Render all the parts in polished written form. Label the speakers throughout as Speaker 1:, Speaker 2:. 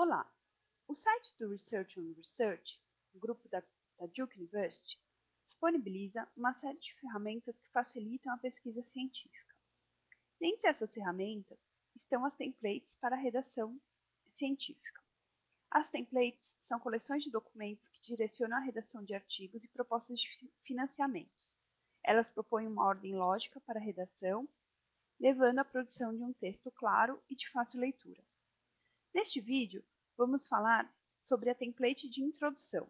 Speaker 1: Olá! O site do Research on Research, um grupo da Duke University, disponibiliza uma série de ferramentas que facilitam a pesquisa científica. Dentre essas ferramentas estão as templates para a redação científica. As templates são coleções de documentos que direcionam a redação de artigos e propostas de financiamentos. Elas propõem uma ordem lógica para a redação, levando à produção de um texto claro e de fácil leitura. Neste vídeo, vamos falar sobre a template de introdução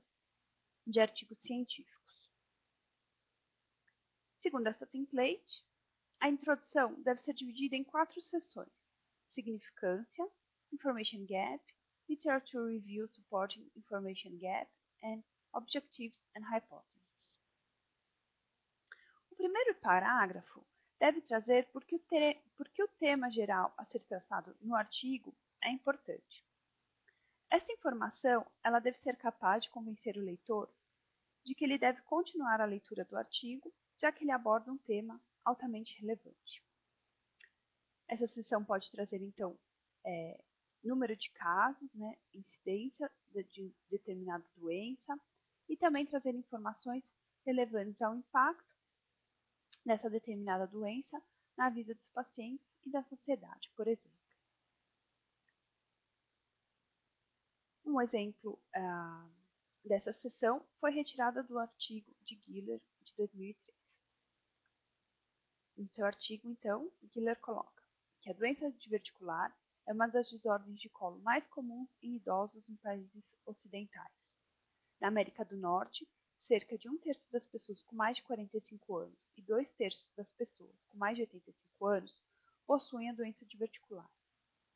Speaker 1: de artigos científicos. Segundo essa template, a introdução deve ser dividida em 4 seções: significância, information gap, literature review supporting information gap, and objectives and hypotheses. O primeiro parágrafo deve trazer por que o tema geral a ser tratado no artigo é importante. Essa informação ela deve ser capaz de convencer o leitor de que ele deve continuar a leitura do artigo, já que ele aborda um tema altamente relevante. Essa seção pode trazer, então, número de casos, incidência de determinada doença, e também trazer informações relevantes ao impacto dessa determinada doença na vida dos pacientes e da sociedade, por exemplo. Um exemplo dessa seção foi retirada do artigo de Giller, de 2003. No seu artigo, então, Giller coloca que a doença diverticular é uma das desordens de colo mais comuns em idosos em países ocidentais. Na América do Norte, cerca de 1/3 das pessoas com mais de 45 anos e 2/3 das pessoas com mais de 85 anos possuem a doença diverticular,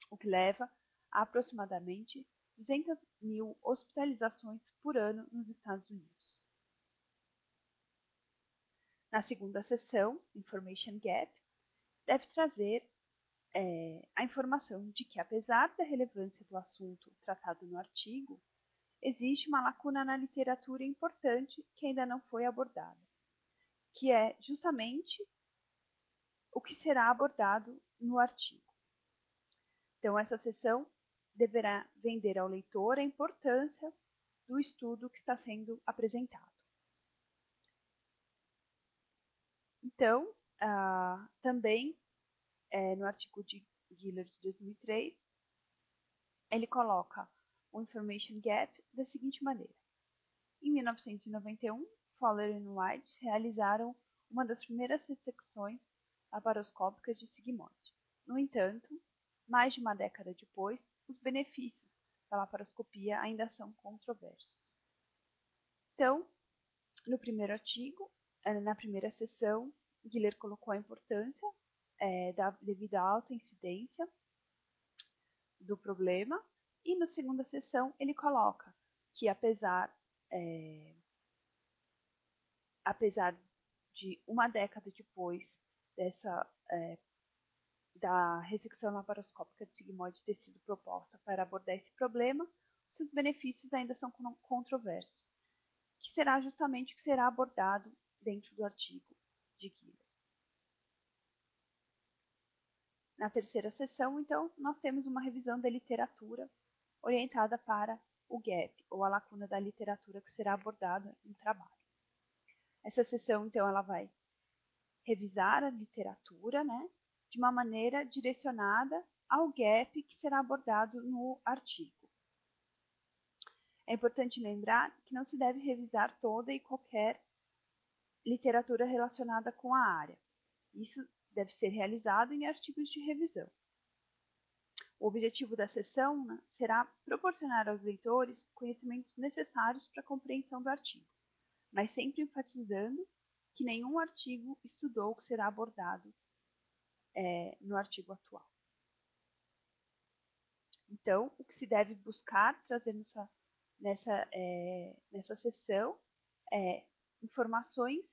Speaker 1: o que leva a aproximadamente 200.000 hospitalizações por ano nos Estados Unidos. Na segunda seção, Information Gap, deve trazer a informação de que, apesar da relevância do assunto tratado no artigo, existe uma lacuna na literatura importante que ainda não foi abordada, que é justamente o que será abordado no artigo. Então, essa seção deverá vender ao leitor a importância do estudo que está sendo apresentado. Então, também no artigo de Giller de 2003, ele coloca o Information Gap da seguinte maneira. Em 1991, Fowler e White realizaram uma das primeiras ressecções laparoscópicas de sigmoide. No entanto, mais de uma década depois, os benefícios da laparoscopia ainda são controversos. Então, no primeiro artigo, na primeira seção, Giller colocou a importância devido à alta incidência do problema, e na segunda seção ele coloca que apesar de uma década depois da ressecção laparoscópica de sigmoide ter sido proposta para abordar esse problema, seus benefícios ainda são controversos, que será justamente o que será abordado dentro do artigo de Giller. Na terceira seção, então, nós temos uma revisão da literatura orientada para o gap, ou a lacuna da literatura que será abordada no trabalho. Essa seção, então, ela vai revisar a literatura, de uma maneira direcionada ao gap que será abordado no artigo. É importante lembrar que não se deve revisar toda e qualquer literatura relacionada com a área. Isso deve ser realizado em artigos de revisão. O objetivo da sessão será proporcionar aos leitores conhecimentos necessários para a compreensão do artigo, mas sempre enfatizando que nenhum artigo estudou o que será abordado no artigo atual. Então, o que se deve buscar trazer nessa sessão é informações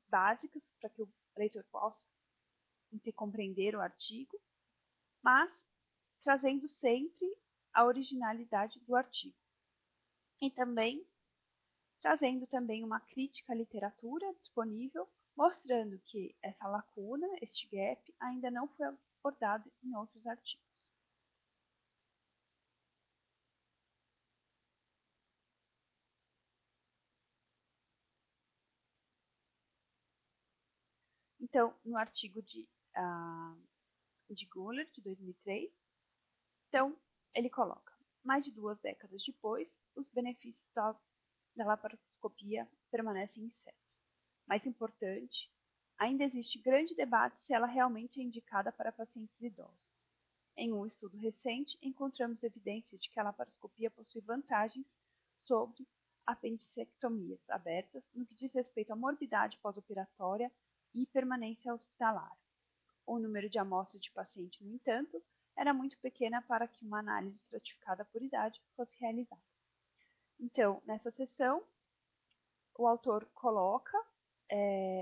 Speaker 1: básicas para que o leitor possa compreender o artigo, mas trazendo sempre a originalidade do artigo. E também trazendo também uma crítica à literatura disponível, mostrando que essa lacuna, este gap, ainda não foi abordado em outros artigos. Então, no artigo de Guller, de 2003, então, ele coloca: mais de 2 décadas depois, os benefícios da laparoscopia permanecem incertos. Mais importante, ainda existe grande debate se ela realmente é indicada para pacientes idosos. Em um estudo recente, encontramos evidências de que a laparoscopia possui vantagens sobre apendicectomias abertas no que diz respeito à morbidade pós-operatória e permanência hospitalar. O número de amostras de paciente, no entanto, era muito pequena para que uma análise estratificada por idade fosse realizada. Então, nessa seção, o autor coloca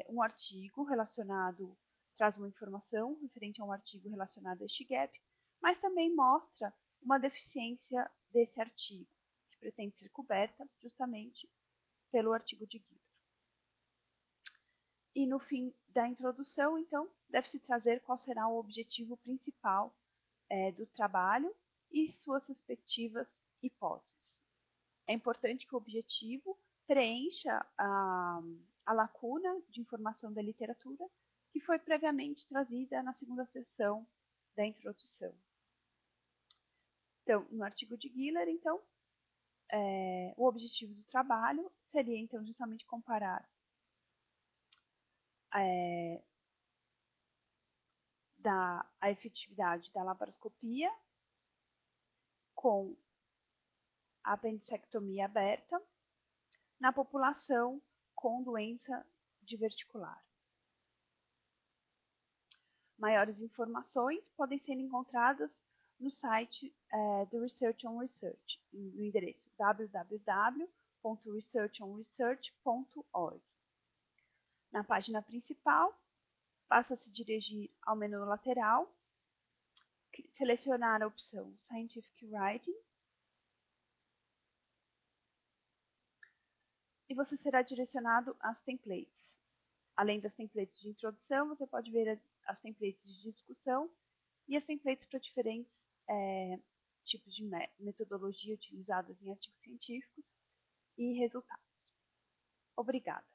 Speaker 1: um artigo relacionado, traz uma informação referente a um artigo relacionado a este gap, mas também mostra uma deficiência desse artigo, que pretende ser coberta justamente pelo artigo de Guiller. E no fim da introdução, então, deve-se trazer qual será o objetivo principal do trabalho e suas respectivas hipóteses. É importante que o objetivo preencha a lacuna de informação da literatura que foi previamente trazida na segunda seção da introdução. Então, no artigo de Guiller, então, o objetivo do trabalho seria, então, justamente comparar a efetividade da laparoscopia com a apendicectomia aberta na população com doença diverticular. Maiores informações podem ser encontradas no site do Research on Research, no endereço www.researchonresearch.org. Na página principal, basta se dirigir ao menu lateral, selecionar a opção Scientific Writing, e você será direcionado às templates. Além das templates de introdução, você pode ver as templates de discussão e as templates para diferentes tipos de metodologia utilizadas em artigos científicos e resultados. Obrigada.